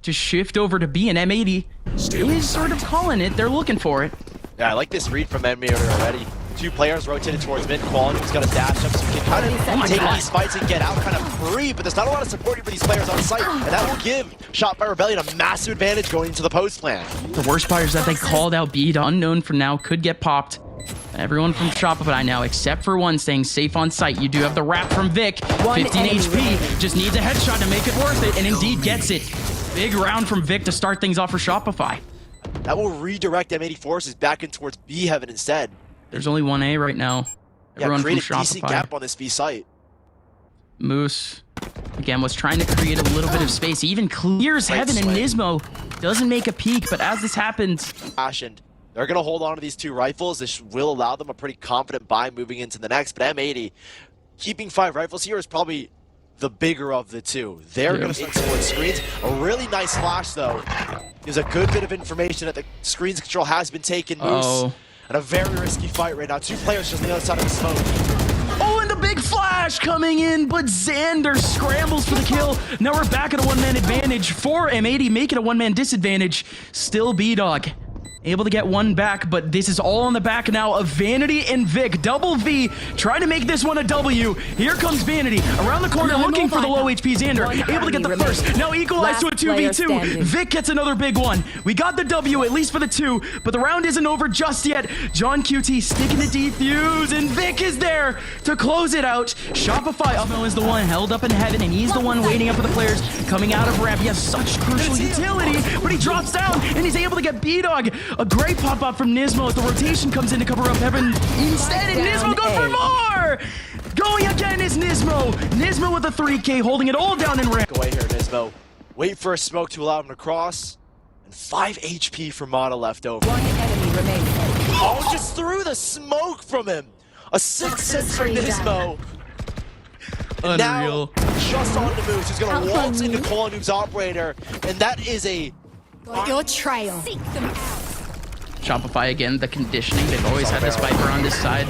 to shift over to B, and M80 is sort of calling it. They're looking for it. Yeah, I like this read from M80 already. Two players rotated towards mid. Koalanoob's got to dash up so he can kind of take these fights and get out kind of free, but there's not a lot of support for these players on site, and that will give Shopify Rebellion a massive advantage going into the post plan. The worst part is that they called out B to unknown for now, could get popped. Everyone from Shopify now, except for one, staying safe on site. You do have the wrap from Vic, 15 HP, just needs a headshot to make it worth it, and indeed gets it. Big round from Vic to start things off for Shopify. That will redirect M80 forces back in towards B heaven instead. There's only one A right now. Everyone create from a decent Shopify. gap on this B site. Moose, again, was trying to create a little bit of space. He even clears heaven, and NiSMO doesn't make a peek, but as this happens... And they're going to hold on to these two rifles. This will allow them a pretty confident buy moving into the next, but M80, keeping 5 rifles here is probably the bigger of the two. They're going to start towards screens. A really nice flash, though. Gives a good bit of information that the screens control has been taken. Moose. And a very risky fight right now. 2 players just on the other side of the smoke. Oh, and the big flash coming in, but Zander scrambles for the kill. Now we're back at a one-man advantage for M80, making a one-man disadvantage. Still bdog. Able to get one back, but this is all on the back now of Vanity and Vic. Double V trying to make this one a W. Here comes Vanity around the corner looking for the low HP Zander. Able to get the first. Now equalized to a 2v2. Vic gets another big one. We got the W, at least for the 2, but the round isn't over just yet. johnqt sticking the defuse, and Vic is there to close it out. Shopify Upmo is the one held up in heaven, and he's the one waiting up for the players coming out of ramp. He has such crucial utility, but he drops down, and he's able to get bdog. A great pop-up from NiSMO as the rotation comes in to cover up heaven instead, and NiSMO goes for more! Going again is NiSMO. NiSMO with a 3K, holding it all down in ramp. Away here, NiSMO. Wait for a smoke to allow him to cross. And 5 HP for mada left over. One enemy remaining. Oh, just threw the smoke from him. A 6th sense from NiSMO. And Unreal. Now, just on the move, he's going to waltz into koalanoob's operator. And that is a... Your trail. Seek them out. Shopify again, the conditioning. They've always had this Viper on this side.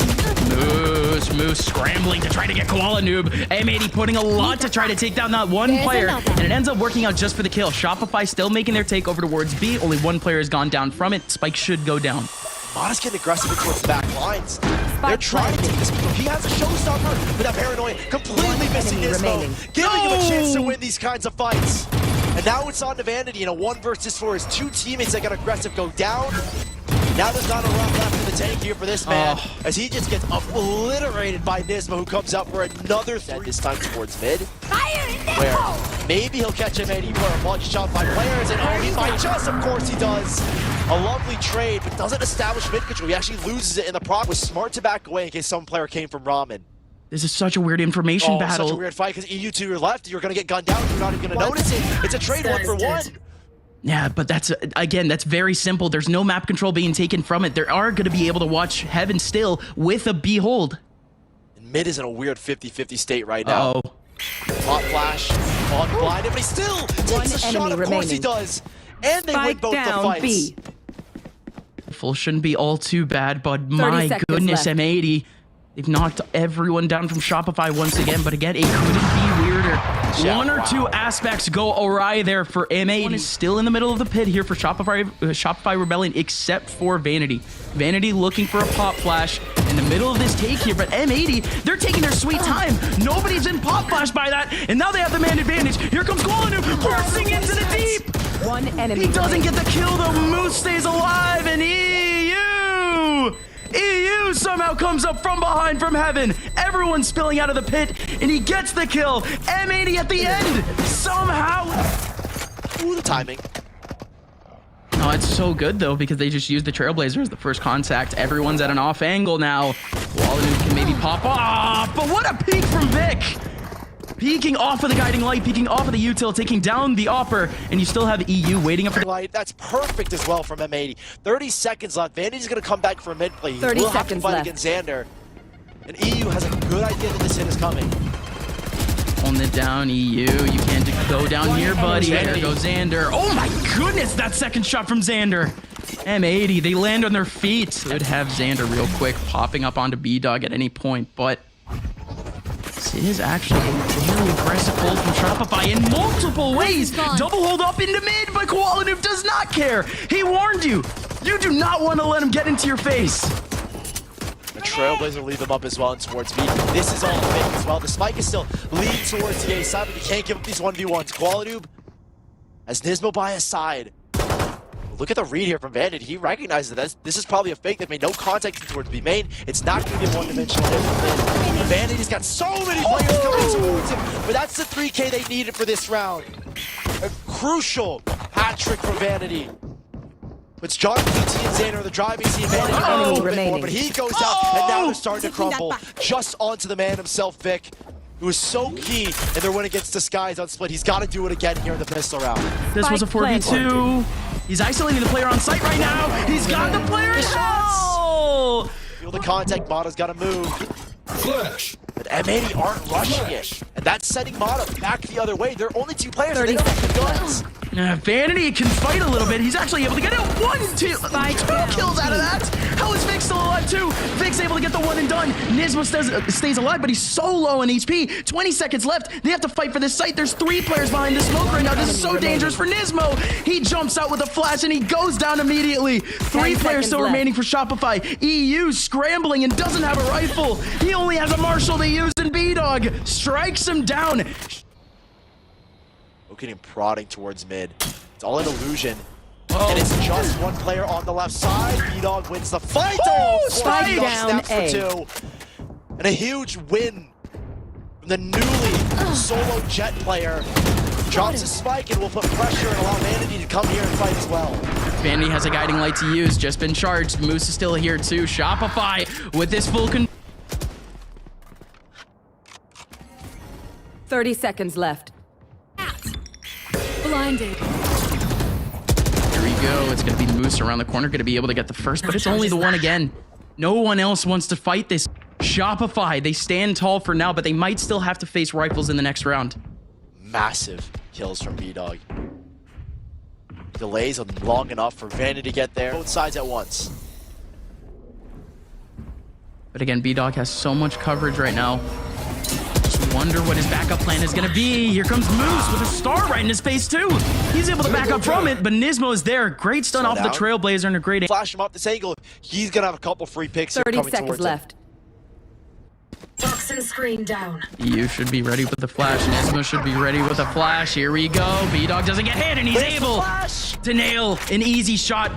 Moose scrambling to try to get koalanoob. M80 putting a lot to try to take down that one player, and it ends up working out just for the kill. Shopify still making their take over towards B. Only one player has gone down from it. Spike should go down. Mada's getting aggressive towards the back lines. They're trying to take this. He has a showstopper with that paranoia, completely missing NiSMO, giving him a chance to win these kinds of fights. And now it's on to Vanity in a 1 versus 4. His 2 teammates that got aggressive go down. Now there's not a run left in the tank here for this man, as he just gets obliterated by NiSMO, who comes up for another 3 this time towards mid, where maybe he'll catch M80 for a bunch of shot by players, and oh, he might just, of course he does. A lovely trade, but doesn't establish mid control. He actually loses it in the proc. Was smart to back away in case some player came from Ramen. This is such a weird information battle. Such a weird fight, because eeiu to your left, you're going to get gunned down, you're not even going to notice it. It's a trade 1 for 1. Yeah, but that's, again, that's very simple. There's no map control being taken from it. They are going to be able to watch heaven still with a behold. And mid is in a weird 50-50 state right now. Hot flash, on blinded, but he still takes a shot, of course he does. And they win both the fights. B. Full shouldn't be all too bad, but my goodness, left. M80. They've knocked everyone down from Shopify once again, but again, it couldn't be weirder. One or two aspects go awry there for M80. One is still in the middle of the pit here for Shopify Rebellion, except for Vanity. Vanity looking for a pop flash in the middle of this take here, but M80, they're taking their sweet time. Nobody's been pop flash by that, and now they have the man advantage. Here comes koalanoob, bursting into the deep. One enemy. He doesn't get the kill, though. Moose stays alive, and eeiu somehow comes up from behind from heaven. Everyone's spilling out of the pit, and he gets the kill. M80 at the end, somehow. Ooh, the timing. Oh, it's so good, though, because they just used the Trailblazer as the first contact. Everyone's at an off angle now. koalanoob can maybe pop off, but what a peek from Vic. Peeking off of the guiding light, peeking off of the util, taking down the opper, and you still have eeiu waiting up for the light. That's perfect as well from M80. 30 seconds left. Vanity's going to come back for a mid play. He 30 will have to seconds fight left against Zander. And eeiu has a good idea that this hit is coming. Holding it down, eeiu. You can't go down here, buddy. There goes Zander. Oh my goodness, that second shot from Zander. M80, they land on their feet. Could have Zander real quick popping up onto bdog at any point, but This is actually a very aggressive hold from Shopify in multiple ways. Double hold up into mid, but koalanoob does not care. He warned you. You do not want to let him get into your face. The Trailblazer lead them up as well and towards B. This is all fake as well. The spike is still leading towards the A side, but he can't give up these 1v1s. koalanoob has NiSMO by his side. Look at the read here from vanity. He recognizes that this is probably a fake. They've made no contact towards B main. It's not going to be a one-dimensional hit from mid. Vanity's got so many players coming towards him, but that's the 3K they needed for this round. A crucial hat trick for vanity. It's johnqt and zander, the driving team, vanity a little bit more, but he goes out, and now they're starting to crumble just onto the man himself, Vic, who is so key in their win against Disguise on split. He's got to do it again here in the pistol round. This was a 4v2. He's isolating the player on site right now. He's got the player shot. Feel the contact, mada's got to move. Flash. But M80 aren't rushing it, and that's setting mada back the other way. They're only 2 players, and they don't have the guns. Vanity can fight a little bit. He's actually able to get it. 2 kills out of that. How is Vic still alive too? Vic's able to get the one and done. NiSMO stays alive, but he's so low in HP. 20 seconds left. They have to fight for this site. There's 3 players behind the smoke right now. This is so dangerous for NiSMO. He jumps out with a flash and he goes down immediately. 3 players still remaining for Shopify. eeiu scrambling and doesn't have a rifle. He only has a marshal to use, and bdog strikes him down. Looking and prodding towards mid. It's all an illusion. And it's just 1 player on the left side. bdog wins the fight. Spike down snaps for 2. And a huge win from the newly solo Jet player. Drops his spike and will put pressure and allow Vanity to come here and fight as well. Vanity has a guiding light to use. Just been charged. Moose is still here too. Shopify with this full 30 seconds left. Blinded. Here we go. It's going to be Moose around the corner. Going to be able to get the first, but it's only the one again. No one else wants to fight this. Shopify, they stand tall for now, but they might still have to face rifles in the next round. Massive kills from bdog. Delays long enough for Vanity to get there. Both sides at once. But again, bdog has so much coverage right now. Just wonder what his backup plan is going to be. Here comes Moose with a star right in his face too. He's able to back up from it, but NiSMO is there. Great stun off the Trailblazer and a great aim. Flash him up this angle. He's going to have a couple free picks here 30 coming seconds towards left. Toxin screen down. eeiu should be ready with the flash. NiSMO should be ready with a flash. Here we go. bdog doesn't get hit, and he's able to nail an easy shot.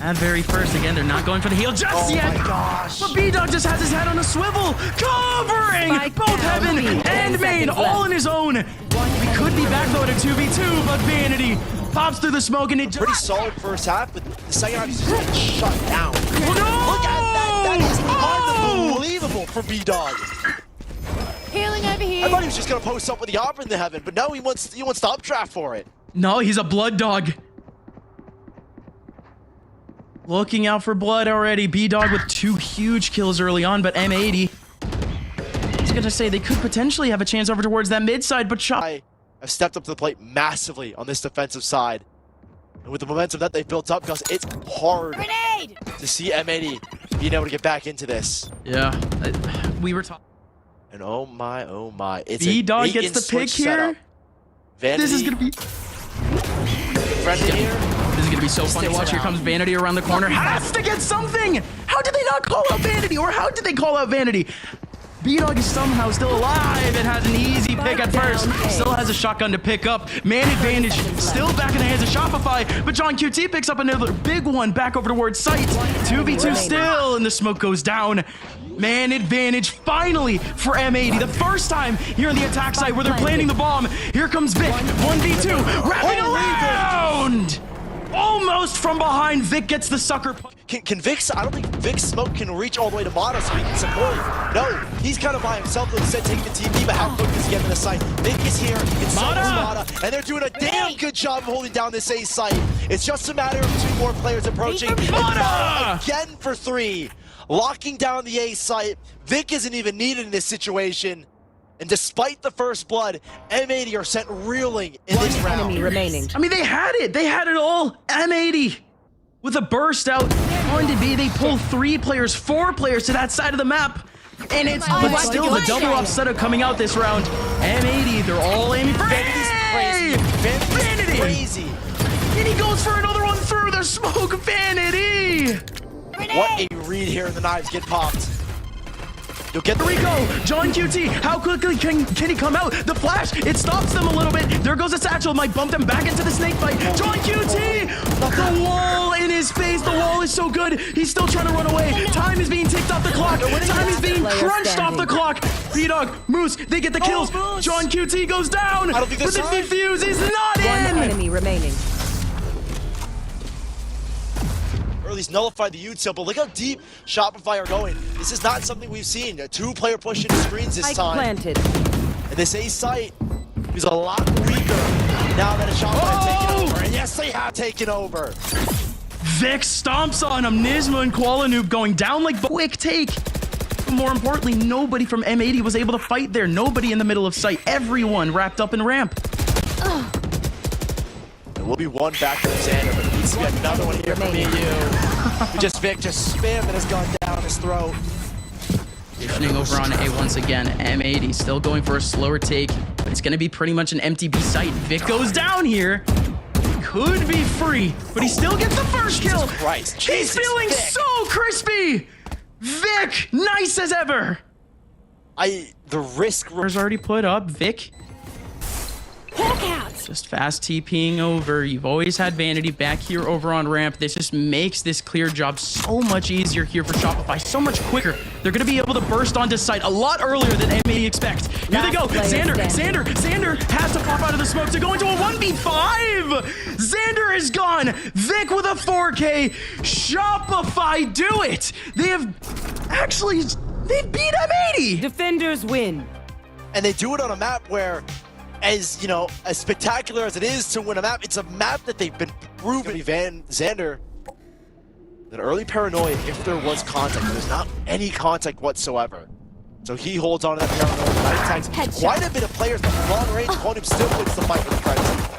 At very first, again, they're not going for the heal just yet. My gosh. But bdog just has his head on a swivel, covering both heaven and main, all on his own. He could be back though at a 2v2, but Vanity pops through the smoke and it Pretty solid first half, but the second half he's just getting shut down. Oh, no! Look at that! That is unbelievable for bdog. Healing over here. I thought he was just gonna post up with the opera in the heaven, but no, he wants the updraft for it. No, he's a blood dog. Looking out for blood already. bdog with 2 huge kills early on, but M80. I was gonna say they could potentially have a chance over towards that mid side, but I have stepped up to the plate massively on this defensive side. And with the momentum that they've built up, Gus, it's hard to see M80 being able to get back into this. yeah, we were talking. And oh my, it's bdog gets the pick here. Vanity, This is gonna be. friendly here. This is gonna be so fun to watch. Here comes Vanity around the corner. Has to get something! How did they not call out Vanity? Or how did they call out Vanity? bdog is somehow still alive and has an easy pick at first. Still has a shotgun to pick up. Man advantage still back in the hands of Shopify, but johnqt picks up another big one back over towards site. 2v2 still, and the smoke goes down. Man advantage finally for M80. The first time here on the attack site where they're planting the bomb. Here comes Vic. 1v2, wrapping around! Almost from behind, Vic gets the sucker punch. Can Vic's, I don't think Vic's smoke can reach all the way to mada so he can support. No, he's kind of by himself, though, instead taking the TV, but how quick does he get to the site? Vic is here, it's mada, and they're doing a damn good job of holding down this A site. It's just a matter of 2 more players approaching. And mada again for 3. Locking down the A site. Vic isn't even needed in this situation. And despite the first blood, M80 are sent reeling in this round. Enemy remaining. I mean, they had it. They had it all. M80 with a burst out onto B. They pull 3 players, 4 players to that side of the map. And it's Oh but my still God. the double up setup coming out this round. M80, they're all aiming for Vanity's crazy. Vanity's crazy. And he goes for another one through the smoke. Vanity. What a read here, and the knives get popped. You'll get the Here we go. johnqt, how quickly can he come out? The flash, it stops them a little bit. There goes a satchel, might bump them back into the snake fight. johnqt, the wall in his face. The wall is so good. He's still trying to run away. Time is being ticked off the clock. Time is being crunched off the clock. bdog, Moose, they get the kills. Moose. johnqt goes down. I don't think But the that's defuse is not One in. enemy remaining. Or at least nullify the util, but look how deep Shopify are going. This is not something we've seen. A two-player push into screens this Spike time. planted. And this A site is a lot weaker now that Shopify taken over. And yes, they have taken over. Vic stomps on him. NiSMO and koalanoob going down like quick take. But more importantly, nobody from M80 was able to fight there. Nobody in the middle of sight. Everyone wrapped up in ramp. There will be one back to Zander, but he needs to get another one here from eeiu. Vic just spam and has gone down his throat. Positioning over on A once again. M80 still going for a slower take, but it's going to be pretty much an empty B site. Vic goes down here. Could be free, but he still gets the first kill. Christ. He's Jesus, feeling Vic. so crispy. Vic, nice as ever. The risk. There's already put up. Vic just fast TPing over. You've always had Vanity back here over on ramp. This just makes this clear job so much easier here for Shopify, so much quicker. They're going to be able to burst onto site a lot earlier than M80 expect. Here they go. Zander has to pop out of the smoke to go into a 1v5. Zander is gone. Vic with a 4K. Shopify do it. They beat M80. Defenders win. And they do it on a map where, as you know, as spectacular as it is to win a map, it's a map that they've been proven. Zander, an early paranoia if there was contact. There's not any contact whatsoever. So he holds on to that paranoia. Night attacks quite a bit of players, but long range, Koalanoob still wins the fight with the Preds.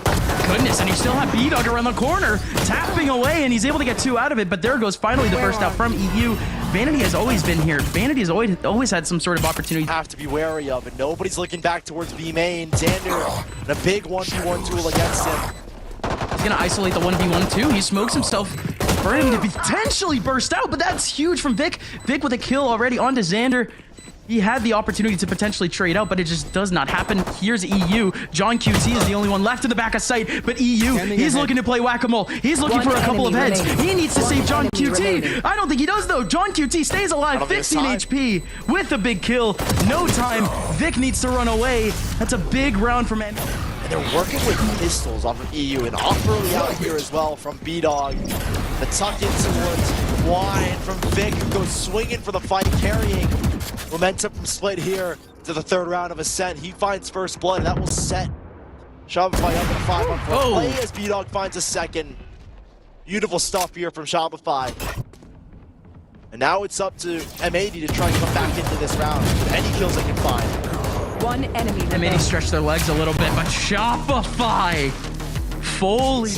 Goodness, and you still have bdog around the corner, tapping away, and he's able to get two out of it, but there goes finally the burst out from eeiu. Vanity has always been here. Vanity has always had some sort of opportunity. Have to be wary of, and nobody's looking back towards B main. Zander, and a big 1v1 tool against him. He's gonna isolate the 1v1 too. He smokes himself for him to potentially burst out, but that's huge from Vic. Vic with a kill already onto Zander. He had the opportunity to potentially trade out, but it just does not happen. Here's eeiu. johnqt is the only one left in the back of sight, but eeiu, he's looking to play whack-a-mole. He's looking for a couple of heads. He needs to save johnqt. I don't think he does, though. johnqt stays alive, 15 HP with a big kill. No time. Vic needs to run away. That's a big round from M. And they're working with pistols off of eeiu, and off early out here as well from bdog. The tuck in towards Wine from Vic, who goes swinging for the fight, carrying momentum from Split here to the third round of Ascent. He finds first blood, and that will set Shopify up in a 5-on-4 play as bdog finds a second. Beautiful stuff here from Shopify. And now it's up to M80 to try and come back into this round with any kills they can find. One enemy remaining. M80 stretched their legs a little bit, but Shopify fully.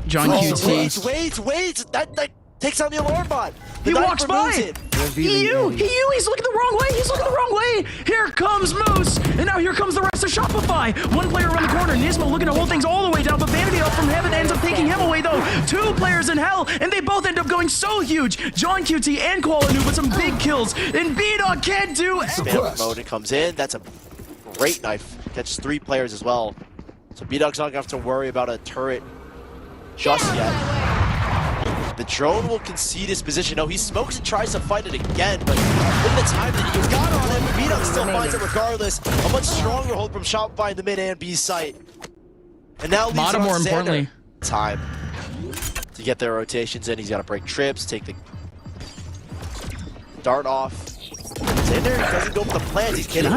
johnqt. Wait, that takes out the alarm bot. He walks by. eeiu, he's looking the wrong way. Here comes Moose, and now here comes the rest of Shopify. One player around the corner. NiSMO looking to hold things all the way down, but Vanity up from heaven ends up taking him away, though. Two players in hell, and they both end up going so huge. johnqt and koalanoob with some big kills, and bdog can't do it. Spam mode, it comes in. That's a great knife. Catches 3 players as well. So bdog's not gonna have to worry about a turret just yet. The drone will concede his position. No, he smokes and tries to fight it again, but with the time that he's got on him, bdog still finds it regardless. A much stronger hold from Shopify in the mid and B site. And now leaves Mada, it on more Zander. importantly. Time to get their rotations in. He's got to break trips, take the dart off. Zander doesn't go for the plans. He's getting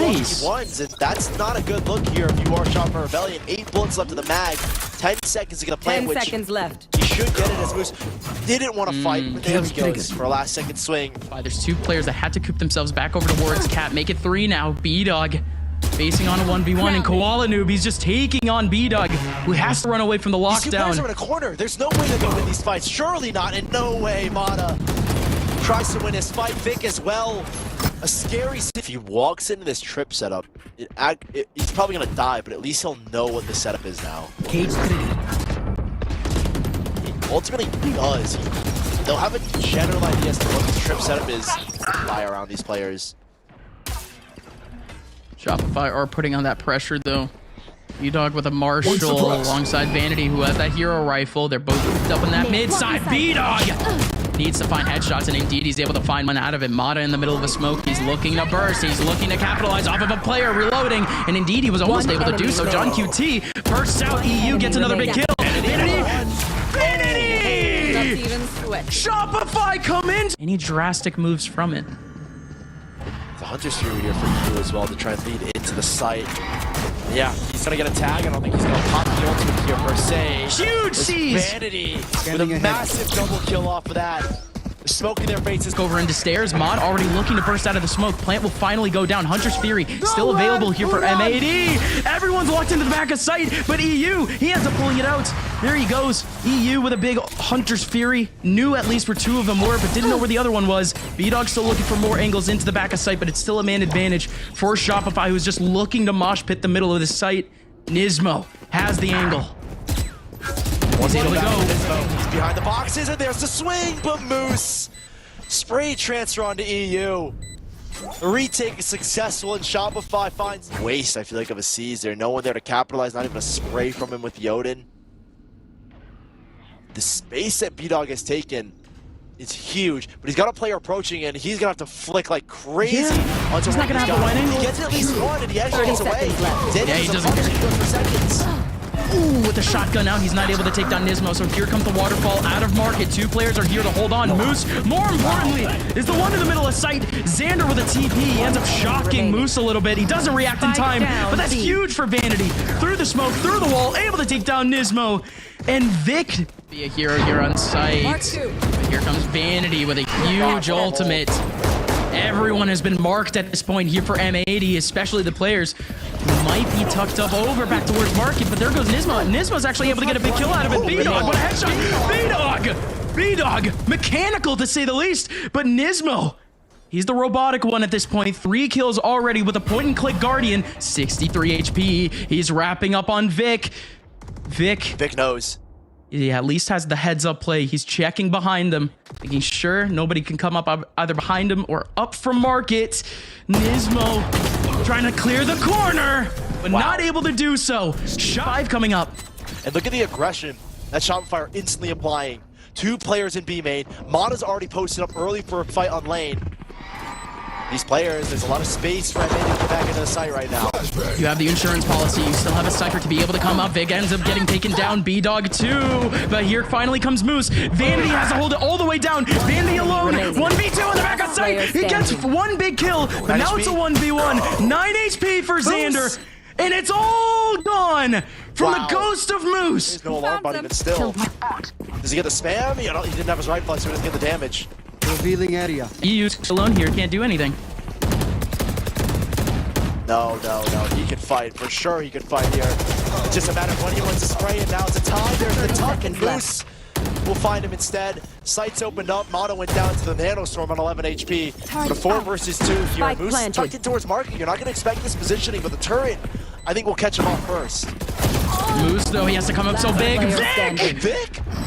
ones, and that's not a good look here if you are Shopify Rebellion. 8 bullets left in the mag. 10 seconds to get a plan, 10 which seconds left. he should get it as Moose didn't want to fight, but there he goes for a last second swing. There's 2 players that had to coop themselves back over towards Cap. Make it 3 now. bdog facing on a 1v1, and koalanoob, he's just taking on bdog, who has to run away from the These 2 players lockdown. are in a corner. There's no way they're going to win these fights. Surely not. In no way, mada. tries to win his fight. Vic as well. A scary... If he walks into this trip setup, he's probably going to die, but at least he'll know what the setup is now. Cage 3. He ultimately does. They'll have a general idea as to what the trip setup is. Fly around these players. Shopify are putting on that pressure, though. bdog with a Marshall alongside Vanity, who has that hero rifle. They're both hooked up on that mid side. bdog needs to find headshots, and indeed he's able to find one out of it. Mada in the middle of a smoke. He's looking to burst. He's looking to capitalize off of a player reloading, and indeed he was almost able to do so. johnqt bursts out. eeiu gets another big kill. Vanity! Shopify come in. Any drastic moves from it? The Hunter's Fury here for eeiu as well to try and lead into the site. Yeah, he's gonna get a tag. I don't think he's gonna pop the ultimate here per se. Huge seize! Vanity with a massive double kill off of that. The smoke in their faces. Go over into stairs. Mod already looking to burst out of the smoke. Plant will finally go down. Hunter's Fury still available here for M80. Everyone's locked into the back of sight, but eeiu, he ends up pulling it out. There he goes. eeiu with a big Hunter's Fury. Knew at least where two of them were, but didn't know where the other one was. bdog still looking for more angles into the back of sight, but it's still a man advantage for Shopify, who's just looking to mosh pit the middle of the site. NiSMO has the angle. He's able to go. He's behind the boxes, and there's the swing, but Moose spray transfer onto eeiu. The retake is successful, and Shopify finds waste, I feel like, of a seize there. No one there to capitalize, not even a spray from him with Yoden. The space that bdog has taken is huge, but he's got a player approaching, and he's gonna have to flick like crazy. Yeah. He's not gonna have the win angle. He gets at least one, and he actually gets away. Yeah, he doesn't get it. For seconds. Ooh, with the shotgun out, he's not able to take down NiSMO, so here comes the waterfall out of market. Two players are here to hold on. Moose, more importantly, is the one in the middle of sight. Zander with a TP. He ends up shocking Moose a little bit. He doesn't react in time, but that's huge for Vanity. Through the smoke, through the wall, able to take down NiSMO. And Vic be a hero here on site. But here comes Vanity with a huge ultimate. Everyone has been marked at this point here for M80, especially the players who might be tucked up over back towards market, but there goes NiSMO. NiSMO's actually able to get a big kill out of it. bdog, what a headshot. bdog, mechanical to say the least, but NiSMO, he's the robotic one at this point. 3 kills already with a point-and-click Guardian, 63 HP. He's wrapping up on Vic. Vic knows. Yeah, at least has the heads-up play. He's checking behind them, making sure nobody can come up either behind him or up from market. NiSMO trying to clear the corner, but not able to do so. Shot 5 coming up. And look at the aggression that Shopify are instantly applying. 2 players in B main. Mada's already posted up early for a fight on lane. These players, there's a lot of space for M80 to get back into the site right now. You have the insurance policy. You still have a Cypher to be able to come up. Vic ends up getting taken down. bdog too. But here finally comes Moose. Vanity has to hold it all the way down. Vanity alone. 1v2 in the back of sight. He gets one big kill, but now it's a 1v1. 9 HP for Zander. And it's all gone from the ghost of Moose. There's no alarm button, but still. Does he get the spam? He didn't have his rifle, so he doesn't get the damage. Revealing area. eeiu's alone here, can't do anything. No. He can fight. For sure he can fight here. It's just a matter of when he wants to spray, and now it's a tie. There's the tuck, and Moose will find him instead. Sights opened up. Mada went down to the Nanostorm on 11 HP. But a 4 versus 2 here. Moose tucked in towards market. You're not going to expect this positioning, but the turret, I think, will catch him off first. Moose, though, he has to come up so big.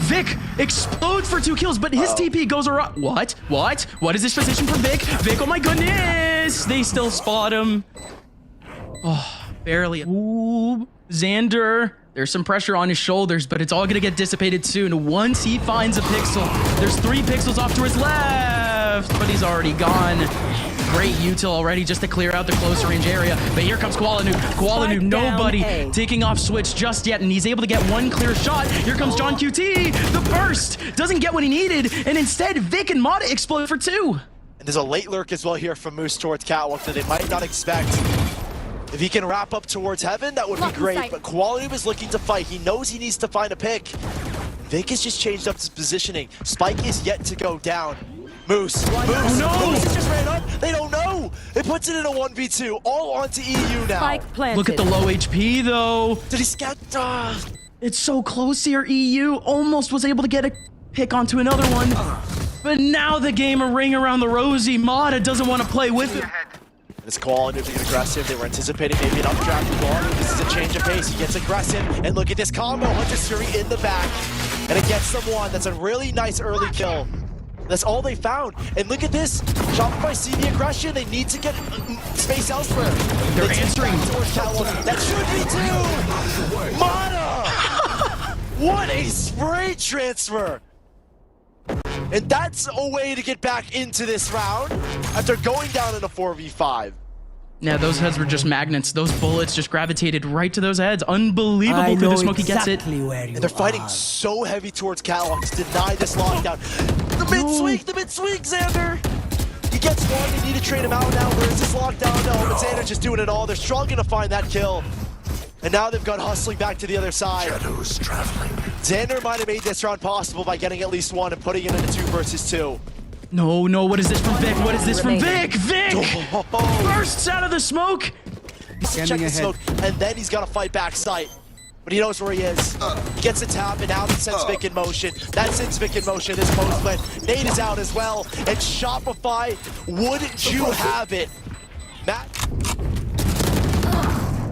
Vic explodes for 2 kills, but his TP goes around. What? What is this position for Vic? Vic, oh my goodness! They still spot him. Oh, barely. Ooh, Zander. There's some pressure on his shoulders, but it's all gonna get dissipated soon. Once he finds a pixel, there's 3 pixels off to his left, but he's already gone. Great util already just to clear out the closer range area. But here comes koalanoob. Nobody taking off switch just yet, and he's able to get 1 clear shot. Here comes johnqt. The burst doesn't get what he needed, and instead Vic and Mada explode for 2. And there's a late lurk as well here from Moose towards Catwalk that they might not expect. If he can wrap up towards heaven, that would be great. But koalanoob is looking to fight. He knows he needs to find a pick. Vic has just changed up his positioning. Spike is yet to go down. Moose. Moose just ran up. They don't know. It puts it in a 1v2. All onto eeiu now. Spike planted. Look at the low HP, though. Did he scout? It's so close here. eeiu almost was able to get a pick onto another one. But now the game a ring around the rosy. Mada doesn't want to play with it. This call into being aggressive. They were anticipating maybe an updraft ball. This is a change of pace. He gets aggressive, and look at this combo. Hunter's Fury in the back, and it gets someone. That's a really nice early kill. That's all they found. And look at this. Shopify see the aggression. They need to get space elsewhere. They're answering. That should be two. Mada! What a spray transfer. And that's a way to get back into this round after going down in a 4v5. Yeah, those heads were just magnets. Those bullets just gravitated right to those heads. Unbelievable through the smoke. He gets it. And they're fighting so heavy towards Catalog to deny this lockdown. The mid-swing, Zander! He gets one, they need to trade him out now. Where is this lockdown? No, but Zander just doing it all. They're struggling to find that kill. And now they've gone hustling back to the other side. Shadows traveling. Zander might have made this round possible by getting at least one and putting it into 2 versus 2. No, what is this from Vic? What is this from Vic? Vic! Oh. Bursts out of the smoke! Check the smoke, and then he's got to fight back sight. But he knows where he is. He gets a tap, and now that sends Vic in motion. That sends Vic in motion, this post play. Nate is out as well, and Shopify, wouldn't you have it? Matt.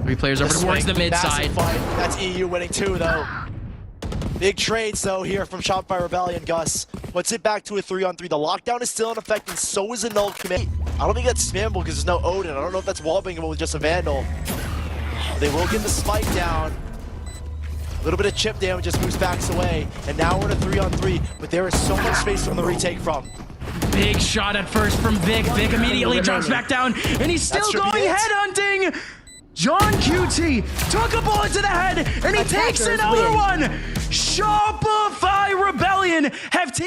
3 players over towards the mid side. Fight. That's eeiu winning 2, though. Big trades, though, here from Shopify Rebellion, Gus. Puts it back to a 3-on-3. The lockdown is still in effect, and so is a null commit. I don't think that's spammable because there's no Odin. I don't know if that's wallbangable with just a Vandal. They will get the spike down. A little bit of chip damage just moves backs away. And now we're in a 3-on-3, but there is so much space from the retake from. Big shot at first from Vic. Vic immediately drops back down, and he's still going headhunting. johnqt took a bullet to the head, and he takes another one. Shopify Rebellion have taken